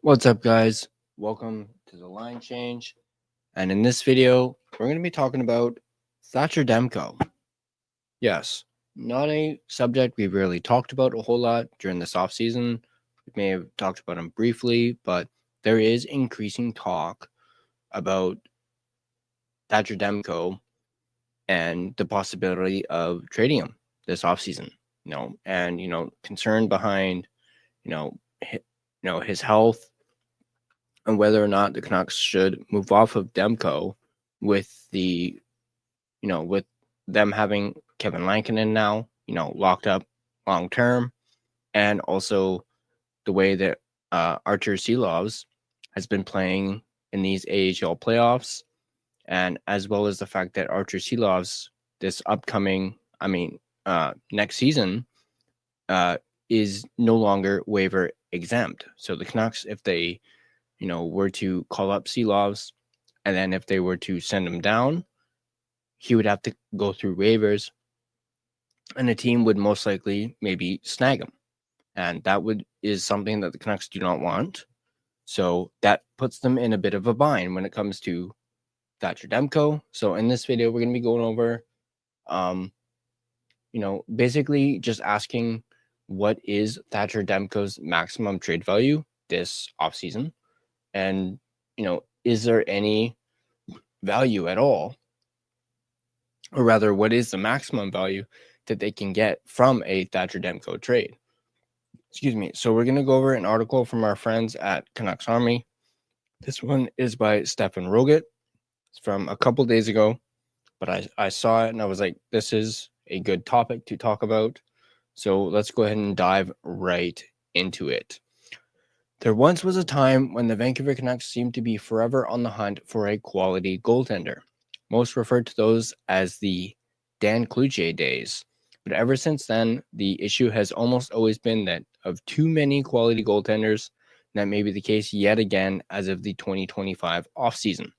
What's up, guys? Welcome to the line change. And in this video, we're going to be talking about Thatcher Demko. Yes, not a subject we've really talked about a whole lot during this offseason. We may have talked about him briefly, but there is increasing talk about Thatcher Demko and the possibility of trading him this offseason. Concern behind, his health, and whether or not the Canucks should move off of Demko with with them having Kevin Lankinen now, locked up long term, and also the way that Archer Silovs has been playing in these AHL playoffs, and as well as the fact that Archer Silovs this upcoming, next season, is no longer waiver exempt. So the Canucks, if they were to call up Silovs, and then if they were to send him down, he would have to go through waivers, and the team would most likely maybe snag him. And that is something that the Canucks do not want. So that puts them in a bit of a bind when it comes to Thatcher Demko. So in this video, we're going to be going over, basically just asking what is Thatcher Demko's maximum trade value this offseason? And, is there any value at all? Or rather, what is the maximum value that they can get from a Thatcher Demko trade? Excuse me. So we're going to go over an article from our friends at Canucks Army. This one is by Stefan Roget. It's from a couple days ago, but I saw it and I was like, this is a good topic to talk about. So let's go ahead and dive right into it. There once was a time when the Vancouver Canucks seemed to be forever on the hunt for a quality goaltender. Most referred to those as the Dan Cloutier days. But ever since then, the issue has almost always been that of too many quality goaltenders. And that may be the case yet again as of the 2025 offseason.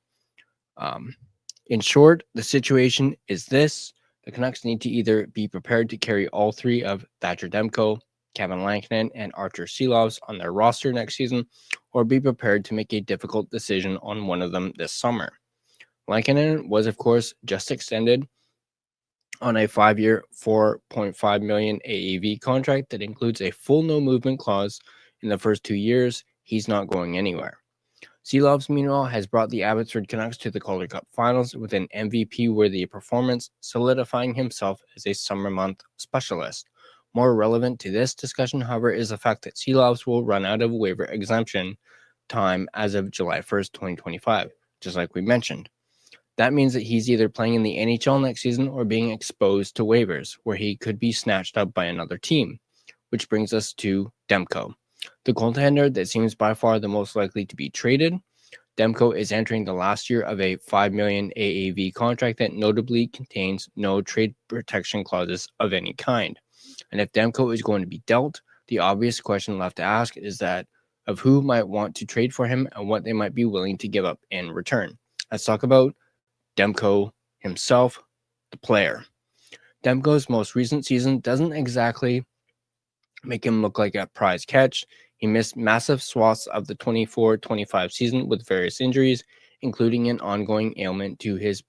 In short, the situation is this. The Canucks need to either be prepared to carry all three of Thatcher Demko, Kevin Lankinen, and Archer Silovs on their roster next season, or be prepared to make a difficult decision on one of them this summer. Lankinen was, of course, just extended on a 5-year, $4.5 million AAV contract that includes a full no-movement clause in the first 2 years. He's not going anywhere. Silovs, meanwhile, has brought the Abbotsford Canucks to the Calder Cup Finals with an MVP-worthy performance, solidifying himself as a summer month specialist. More relevant to this discussion, however, is the fact that Silovs will run out of waiver exemption time as of July 1st, 2025, just like we mentioned. That means that he's either playing in the NHL next season or being exposed to waivers, where he could be snatched up by another team, which brings us to Demko, the goaltender that seems by far the most likely to be traded. Demko is entering the last year of a $5 million AAV contract that notably contains no trade protection clauses of any kind. And if Demko is going to be dealt, the obvious question left to ask is that of who might want to trade for him and what they might be willing to give up in return. Let's talk about Demko himself, the player. Demko's most recent season doesn't exactly make him look like a prize catch. He missed massive swaths of the 24-25 season with various injuries, including an ongoing ailment to his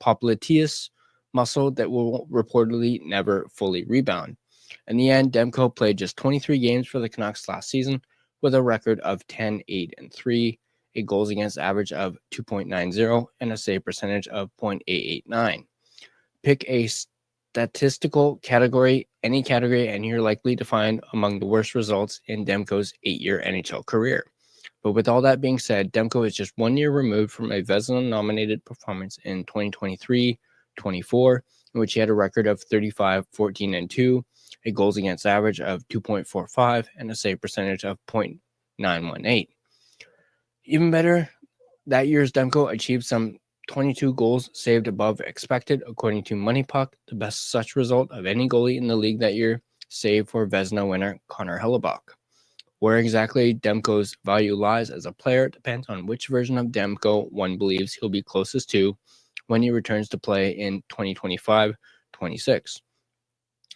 popliteus muscle that will reportedly never fully rebound. In the end, Demko played just 23 games for the Canucks last season with a record of 10-8-3, a goals against average of 2.90, and a save percentage of .889. Pick a statistical category, any category, and you're likely to find among the worst results in Demko's 8-year NHL career. But with all that being said, Demko is just 1 year removed from a Vezina-nominated performance in 2023-24, in which he had a record of 35-14-2, a goals against average of 2.45, and a save percentage of .918. Even better, that year's Demko achieved some 22 goals saved above expected, according to Money Puck, the best such result of any goalie in the league that year, save for Vezina winner Connor Hellebuyck. Where exactly Demko's value lies as a player depends on which version of Demko one believes he'll be closest to when he returns to play in 2025-26.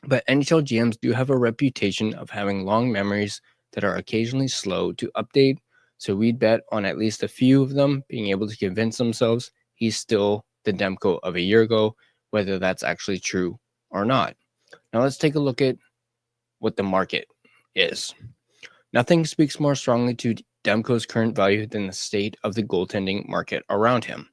But NHL GMs do have a reputation of having long memories that are occasionally slow to update So we'd bet on at least a few of them being able to convince themselves he's still the Demko of a year ago, whether that's actually true or not. Now let's take a look at what the market is. Nothing speaks more strongly to Demko's current value than the state of the goaltending market around him.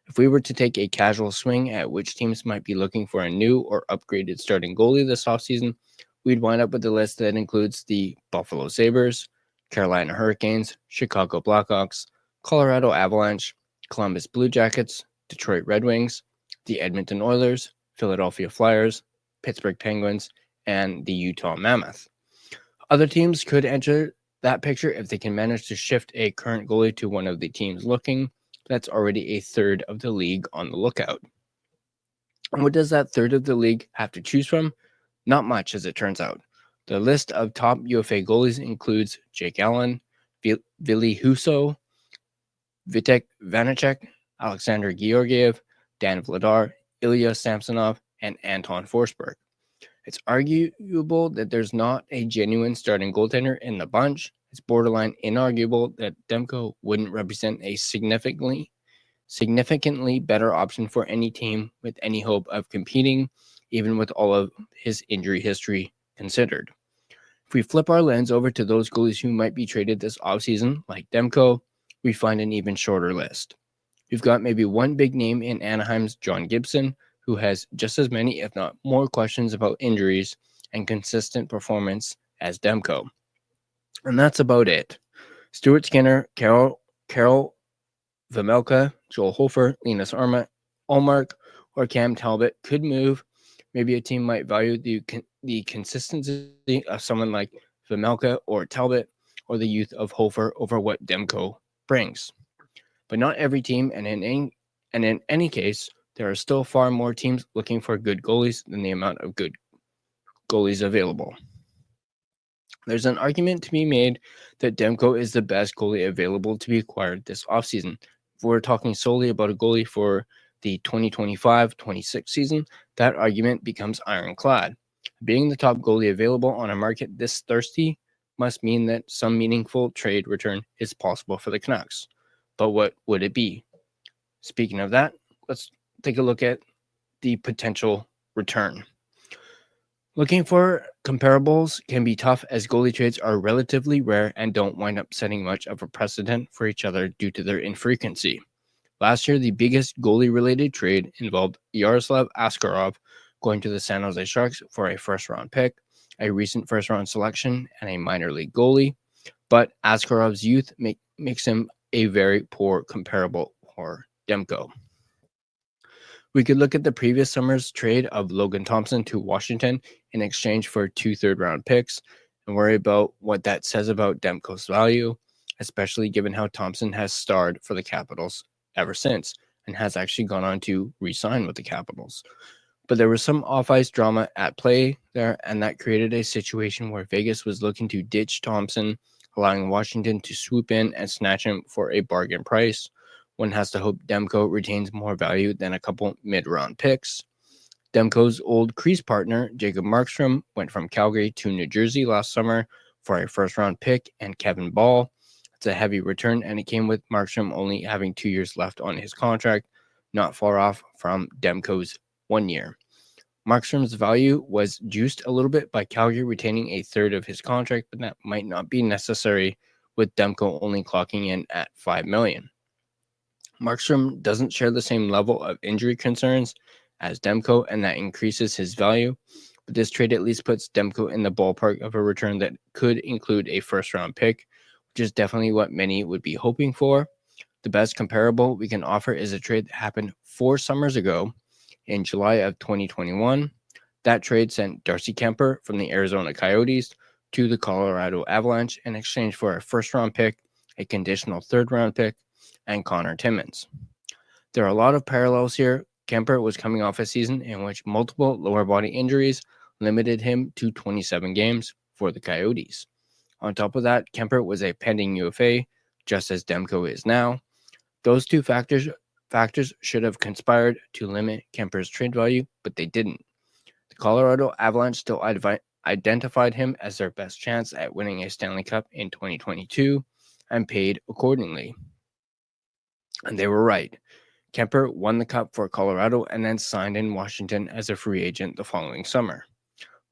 If we were to take a casual swing at which teams might be looking for a new or upgraded starting goalie this offseason, we'd wind up with a list that includes the Buffalo Sabres, Carolina Hurricanes, Chicago Blackhawks, Colorado Avalanche, Columbus Blue Jackets, Detroit Red Wings, the Edmonton Oilers, Philadelphia Flyers, Pittsburgh Penguins, and the Utah Mammoth. Other teams could enter that picture if they can manage to shift a current goalie to one of the teams looking. That's already a third of the league on the lookout. And what does that third of the league have to choose from? Not much, as it turns out. The list of top UFA goalies includes Jake Allen, Ville Husso, Vitek Vanacek, Alexander Georgiev, Dan Vladar, Ilya Samsonov, and Anton Forsberg. It's arguable that there's not a genuine starting goaltender in the bunch. It's borderline inarguable that Demko wouldn't represent a significantly better option for any team with any hope of competing, even with all of his injury history considered. If we flip our lens over to those goalies who might be traded this offseason, like Demko, we find an even shorter list. We've got maybe one big name in Anaheim's John Gibson, who has just as many, if not more, questions about injuries and consistent performance as Demko. And that's about it. Stuart Skinner, Carol Vejmelka, Joel Hofer, Linus Ullmark, or Cam Talbot could move. Maybe a team might value the consistency of someone like Vejmelka or Talbot, or the youth of Hofer over what Demko brings. But not every team, and in any case, there are still far more teams looking for good goalies than the amount of good goalies available. There's an argument to be made that Demko is the best goalie available to be acquired this offseason. If we're talking solely about a goalie for the 2025-26 season, that argument becomes ironclad. Being the top goalie available on a market this thirsty must mean that some meaningful trade return is possible for the Canucks. But what would it be? Speaking of that, let's take a look at the potential return. Looking for comparables can be tough, as goalie trades are relatively rare and don't wind up setting much of a precedent for each other due to their infrequency. Last year, the biggest goalie-related trade involved Yaroslav Askarov going to the San Jose Sharks for a first-round pick, a recent first-round selection, and a minor league goalie. But Askarov's youth makes him a very poor comparable for Demko. We could look at the previous summer's trade of Logan Thompson to Washington in exchange for 2 third-round picks and worry about what that says about Demko's value, especially given how Thompson has starred for the Capitals ever since and has actually gone on to re-sign with the Capitals. But there was some off-ice drama at play there, and that created a situation where Vegas was looking to ditch Thompson, allowing Washington to swoop in and snatch him for a bargain price. One has to hope Demko retains more value than a couple mid-round picks. Demko's old crease partner, Jacob Markstrom, went from Calgary to New Jersey last summer for a first-round pick and Kevin Ball. It's a heavy return, and it came with Markstrom only having 2 years left on his contract, not far off from Demko's 1 year. Markstrom's value was juiced a little bit by Calgary retaining a third of his contract, but that might not be necessary with Demko only clocking in at $5 million. Markstrom doesn't share the same level of injury concerns as Demko, and that increases his value. But this trade at least puts Demko in the ballpark of a return that could include a first-round pick, which is definitely what many would be hoping for. The best comparable we can offer is a trade that happened 4 summers ago in July of 2021. That trade sent Darcy Kemper from the Arizona Coyotes to the Colorado Avalanche in exchange for a first-round pick, a conditional third-round pick, and Connor Timmins. There are a lot of parallels here. Kemper was coming off a season in which multiple lower body injuries limited him to 27 games for the Coyotes. On top of that, Kemper was a pending UFA, just as Demko is now. Those two factors should have conspired to limit Kemper's trade value, but they didn't. The Colorado Avalanche still identified him as their best chance at winning a Stanley Cup in 2022, and paid accordingly. And they were right. Kemper won the cup for Colorado and then signed in Washington as a free agent the following summer.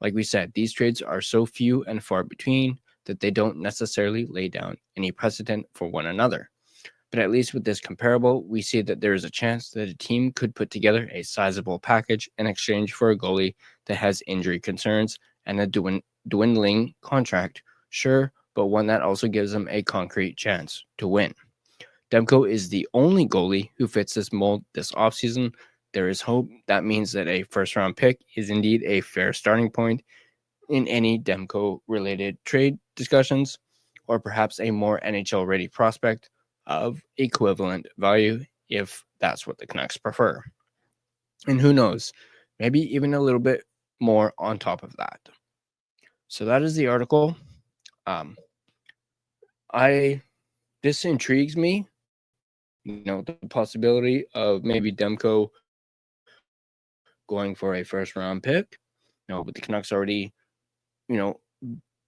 Like we said, these trades are so few and far between that they don't necessarily lay down any precedent for one another. But at least with this comparable, we see that there is a chance that a team could put together a sizable package in exchange for a goalie that has injury concerns and a dwindling contract, sure, but one that also gives them a concrete chance to win. Demko is the only goalie who fits this mold this offseason. There is hope. That means that a first-round pick is indeed a fair starting point in any Demko-related trade discussions, or perhaps a more NHL-ready prospect of equivalent value if that's what the Canucks prefer. And who knows, maybe even a little bit more on top of that. So that is the article. This intrigues me. The possibility of maybe Demko going for a first-round pick. But the Canucks already,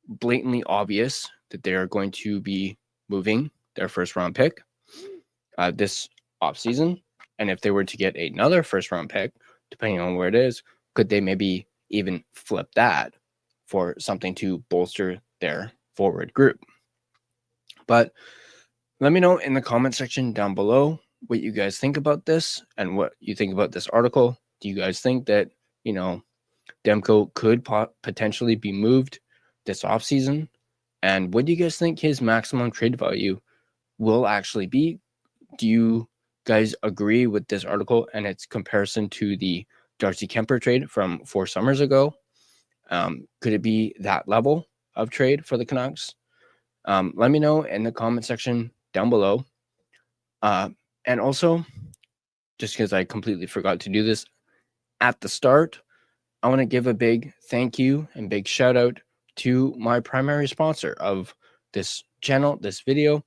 blatantly obvious that they are going to be moving their first-round pick this offseason. And if they were to get another first-round pick, depending on where it is, could they maybe even flip that for something to bolster their forward group? But let me know in the comment section down below what you guys think about this and what you think about this article. Do you guys think that, Demko could potentially be moved this offseason? And what do you guys think his maximum trade value will actually be? Do you guys agree with this article and its comparison to the Darcy Kuemper trade from 4 summers ago? Could it be that level of trade for the Canucks? Let me know in the comment section down below. And also, just because I completely forgot to do this at the start, I want to give a big thank you and big shout out to my primary sponsor of this channel, this video.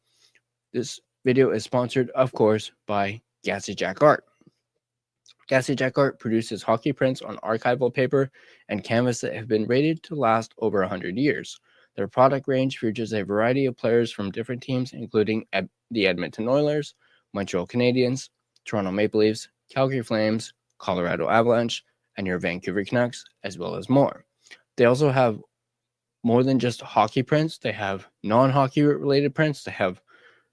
This video is sponsored, of course, by Gassy Jack Art. Gassy Jack Art produces hockey prints on archival paper and canvas that have been rated to last over 100 years. Their product range features a variety of players from different teams, including the Edmonton Oilers, Montreal Canadiens, Toronto Maple Leafs, Calgary Flames, Colorado Avalanche, and your Vancouver Canucks, as well as more. They also have more than just hockey prints. They have non-hockey related prints. They have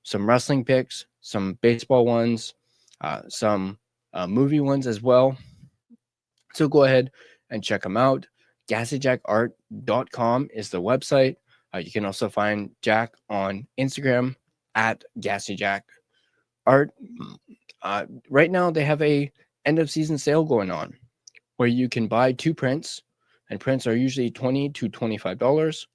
some wrestling pics, some baseball ones, some movie ones as well. So go ahead and check them out. GassyJackArt.com is the website. You can also find Jack on Instagram at GassyJackArt. Right now, they have a end of season sale going on where you can buy 2 prints, and prints are usually $20 to $25,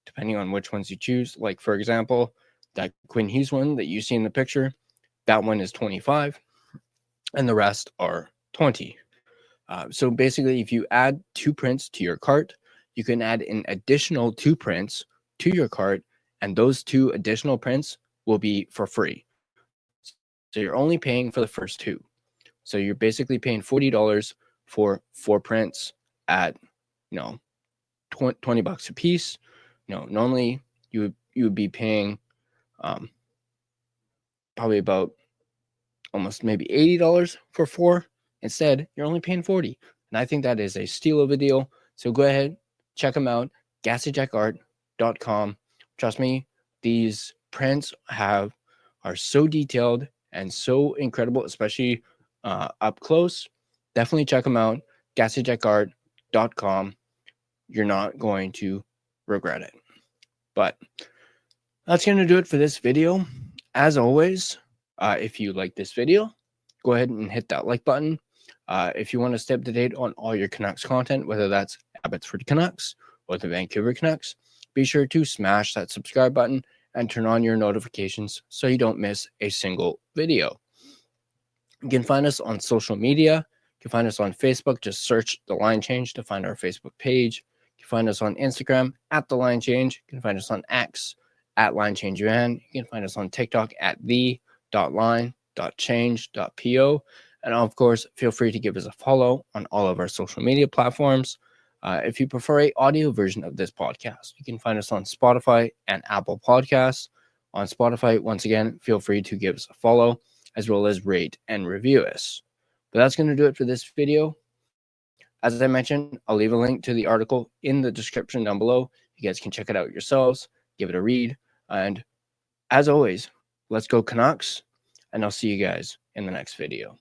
depending on which ones you choose. Like, for example, that Quinn Hughes one that you see in the picture, that one is $25, and the rest are $20. So basically, if you add 2 prints to your cart, you can add an additional 2 prints to your cart, and those 2 additional prints will be for free. So you're only paying for the first 2. So you're basically paying $40 for 4 prints at, $20 a piece. Normally you would be paying probably about almost maybe $80 for 4. Instead, you're only paying $40. And I think that is a steal of a deal. So go ahead, check them out, GassyJackArt.com. Trust me, these prints are so detailed and so incredible, especially up close. Definitely check them out, GassyJackArt.com. You're not going to regret it. But that's going to do it for this video. As always, if you like this video, go ahead and hit that like button. If you want to stay up to date on all your Canucks content, whether that's Abbotsford Canucks or the Vancouver Canucks, be sure to smash that subscribe button and turn on your notifications so you don't miss a single video. You can find us on social media. You can find us on Facebook. Just search The Line Change to find our Facebook page. You can find us on Instagram at The Line Change. You can find us on X at Line Change UN. You can find us on TikTok at the.line.change.po. And of course, feel free to give us a follow on all of our social media platforms. If you prefer an audio version of this podcast, you can find us on Spotify and Apple Podcasts. on Spotify. Once again, feel free to give us a follow as well as rate and review us. But that's going to do it for this video. As I mentioned, I'll leave a link to the article in the description down below. You guys can check it out yourselves, give it a read. And as always, let's go Canucks, and I'll see you guys in the next video.